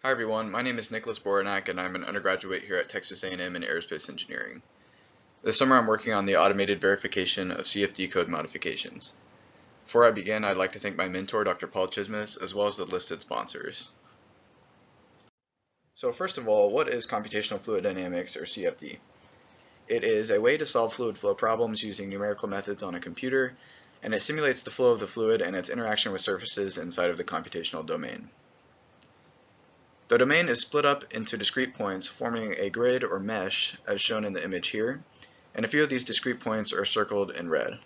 Hi everyone, my name is Nicholas Borynack and I'm an undergraduate here at Texas A&M in Aerospace Engineering. This summer I'm working on the automated verification of CFD code modifications. Before I begin, I'd like to thank my mentor, Dr. Paul Chismis, as well as the listed sponsors. So first of all, what is computational fluid dynamics, or CFD? It is a way to solve fluid flow problems using numerical methods on a computer, and it simulates the flow of the fluid and its interaction with surfaces inside of the computational domain. The domain is split up into discrete points forming a grid or mesh as shown in the image here, and a few of these discrete points are circled in red.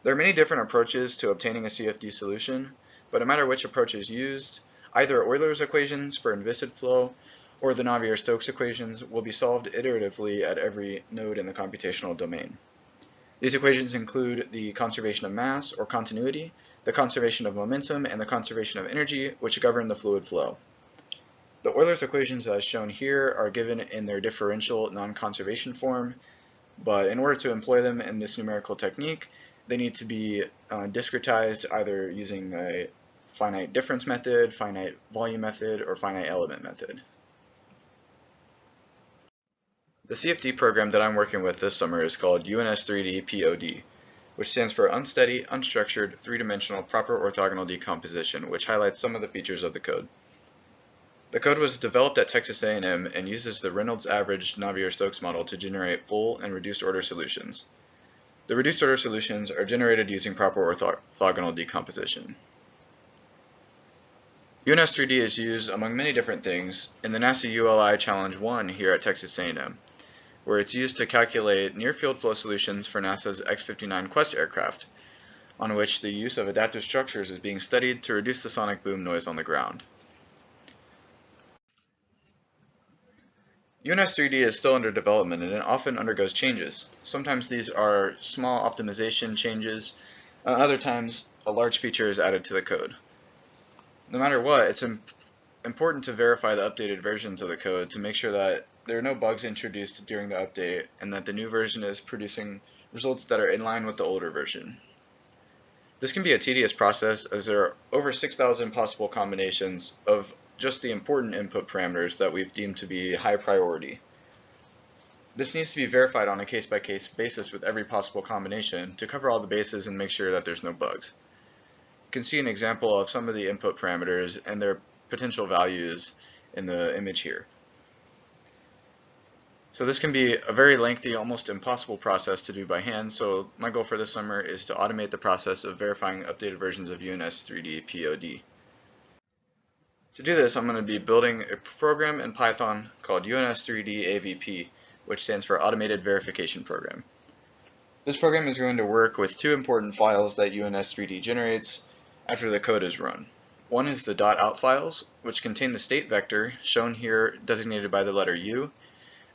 There are many different approaches to obtaining a CFD solution, but no matter which approach is used, either Euler's equations for inviscid flow or the Navier-Stokes equations will be solved iteratively at every node in the computational domain. These equations include the conservation of mass or continuity, the conservation of momentum, and the conservation of energy, which govern the fluid flow. The Euler's equations as shown here are given in their differential non-conservation form, but in order to employ them in this numerical technique, they need to be discretized either using a finite difference method, finite volume method, or finite element method. The CFD program that I'm working with this summer is called UNS3D-POD, which stands for Unsteady, Unstructured, Three-Dimensional, Proper Orthogonal Decomposition, which highlights some of the features of the code. The code was developed at Texas A&M and uses the Reynolds average Navier-Stokes model to generate full and reduced order solutions. The reduced order solutions are generated using proper orthogonal decomposition. UNS3D is used among many different things in the NASA ULI Challenge 1 here at Texas A&M, where it's used to calculate near-field flow solutions for NASA's X-59 Quest aircraft, on which the use of adaptive structures is being studied to reduce the sonic boom noise on the ground. UNS3D is still under development and it often undergoes changes. Sometimes these are small optimization changes, other times a large feature is added to the code. No matter what, it's important to verify the updated versions of the code to make sure that there are no bugs introduced during the update and that the new version is producing results that are in line with the older version. This can be a tedious process as there are over 6,000 possible combinations of just the important input parameters that we've deemed to be high priority. This needs to be verified on a case-by-case basis with every possible combination to cover all the bases and make sure that there's no bugs. You can see an example of some of the input parameters and their potential values in the image here. So this can be a very lengthy, almost impossible process to do by hand, so my goal for this summer is to automate the process of verifying updated versions of UNS3D-POD. To do this, I'm going to be building a program in Python called UNS3D-AVP, which stands for Automated Verification Program. This program is going to work with two important files that UNS3D generates after the code is run. One is the .out files, which contain the state vector, shown here designated by the letter U,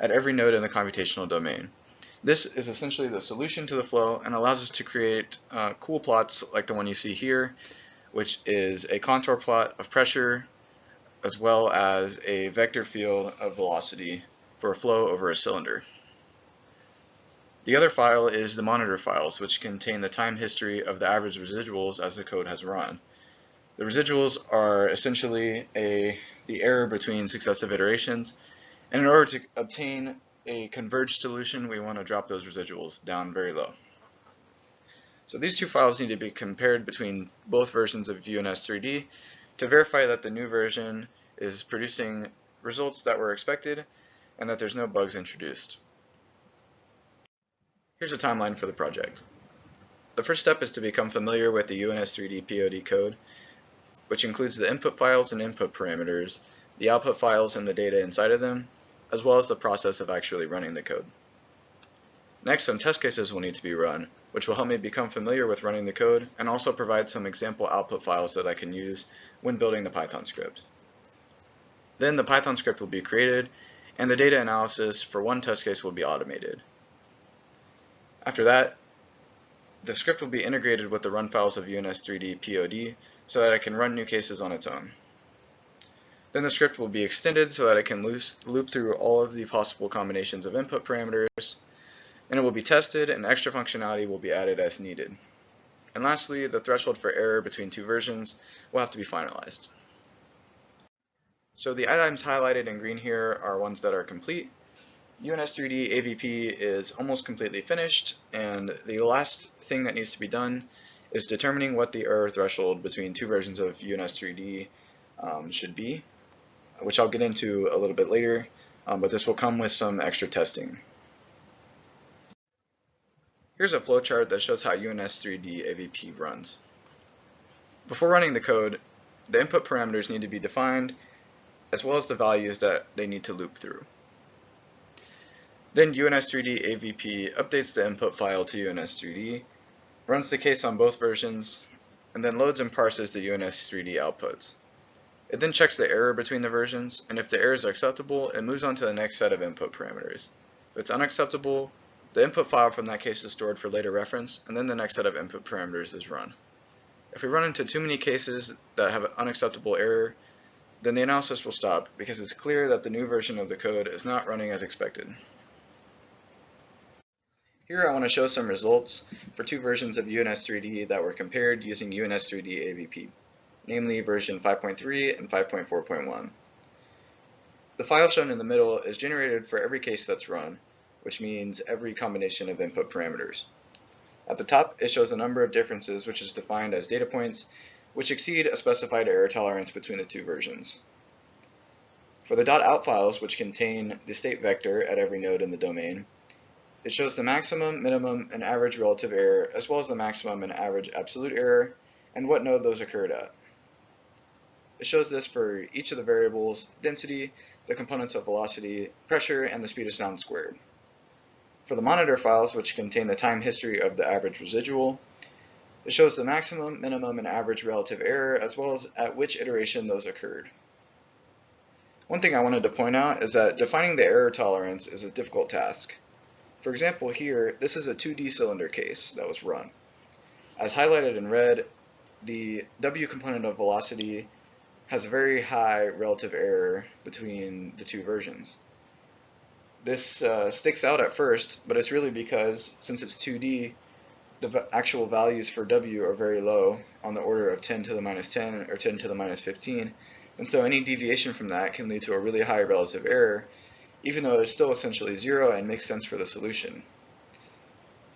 at every node in the computational domain. This is essentially the solution to the flow and allows us to create cool plots like the one you see here, which is a contour plot of pressure, as well as a vector field of velocity for a flow over a cylinder. The other file is the monitor files, which contain the time history of the average residuals as the code has run. The residuals are essentially the error between successive iterations, and in order to obtain a converged solution, we want to drop those residuals down very low. So these two files need to be compared between both versions of UNS3D to verify that the new version is producing results that were expected and that there's no bugs introduced. Here's a timeline for the project. The first step is to become familiar with the UNS3D-POD code, which includes the input files and input parameters, the output files and the data inside of them, as well as the process of actually running the code. Next, some test cases will need to be run, which will help me become familiar with running the code and also provide some example output files that I can use when building the Python script. Then the Python script will be created and the data analysis for one test case will be automated. After that, the script will be integrated with the run files of UNS3D-POD so that I can run new cases on its own. Then the script will be extended so that it can loop through all of the possible combinations of input parameters, and it will be tested and extra functionality will be added as needed. And lastly, the threshold for error between two versions will have to be finalized. So the items highlighted in green here are ones that are complete. UNS3D AVP is almost completely finished, and the last thing that needs to be done is determining what the error threshold between two versions of UNS3D should be, which I'll get into a little bit later, but this will come with some extra testing. Here's a flowchart that shows how UNS3D AVP runs. Before running the code, the input parameters need to be defined, as well as the values that they need to loop through. Then UNS3D AVP updates the input file to UNS3D, runs the case on both versions, and then loads and parses the UNS3D outputs. It then checks the error between the versions, and if the error is acceptable, it moves on to the next set of input parameters. If it's unacceptable, the input file from that case is stored for later reference, and then the next set of input parameters is run. If we run into too many cases that have an unacceptable error, then the analysis will stop because it's clear that the new version of the code is not running as expected. Here I want to show some results for two versions of UNS3D that were compared using UNS3D AVP, namely version 5.3 and 5.4.1. The file shown in the middle is generated for every case that's run, which means every combination of input parameters. At the top, it shows a number of differences, which is defined as data points, which exceed a specified error tolerance between the two versions. For the .out files, which contain the state vector at every node in the domain, it shows the maximum, minimum, and average relative error, as well as the maximum and average absolute error, and what node those occurred at. It shows this for each of the variables: density, the components of velocity, pressure, and the speed of sound squared. For the monitor files, which contain the time history of the average residual, it shows the maximum, minimum, and average relative error, as well as at which iteration those occurred. One thing I wanted to point out is that defining the error tolerance is a difficult task. For example, here, this is a 2D cylinder case that was run. As highlighted in red, the W component of velocity has a very high relative error between the two versions. This sticks out at first, but it's really because, since it's 2D, the actual values for W are very low, on the order of 10 to the minus 10 or 10 to the minus 15, and so any deviation from that can lead to a really high relative error, even though it's still essentially zero and makes sense for the solution.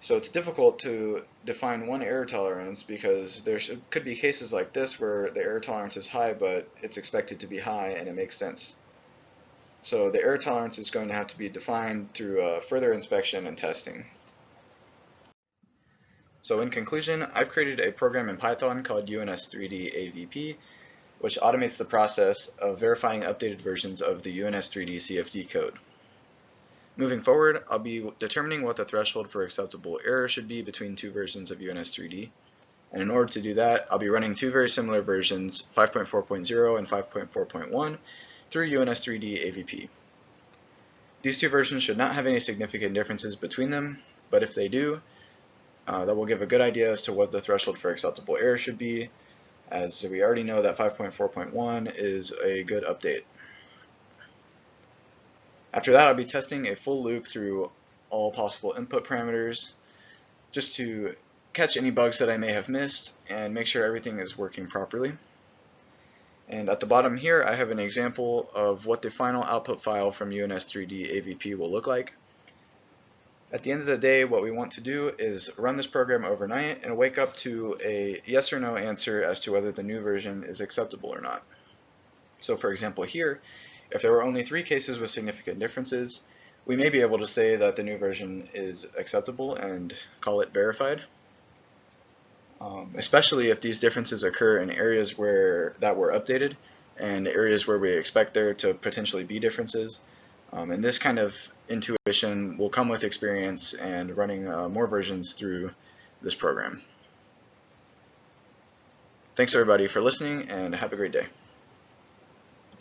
So it's difficult to define one error tolerance because there could be cases like this where the error tolerance is high, but it's expected to be high and it makes sense. So the error tolerance is going to have to be defined through further inspection and testing. So in conclusion, I've created a program in Python called UNS3D AVP, which automates the process of verifying updated versions of the UNS3D CFD code. Moving forward, I'll be determining what the threshold for acceptable error should be between two versions of UNS3D. And in order to do that, I'll be running two very similar versions, 5.4.0 and 5.4.1, through UNS3D AVP. These two versions should not have any significant differences between them, but if they do, that will give a good idea as to what the threshold for acceptable error should be, as we already know that 5.4.1 is a good update. After that, I'll be testing a full loop through all possible input parameters, just to catch any bugs that I may have missed and make sure everything is working properly. And at the bottom here, I have an example of what the final output file from UNS3D AVP will look like. At the end of the day, what we want to do is run this program overnight and wake up to a yes or no answer as to whether the new version is acceptable or not. So for example here, if there were only 3 cases with significant differences, we may be able to say that the new version is acceptable and call it verified. Especially if these differences occur in areas that were updated and areas where we expect there to potentially be differences. And this kind of intuition will come with experience and running more versions through this program. Thanks everybody for listening, and have a great day.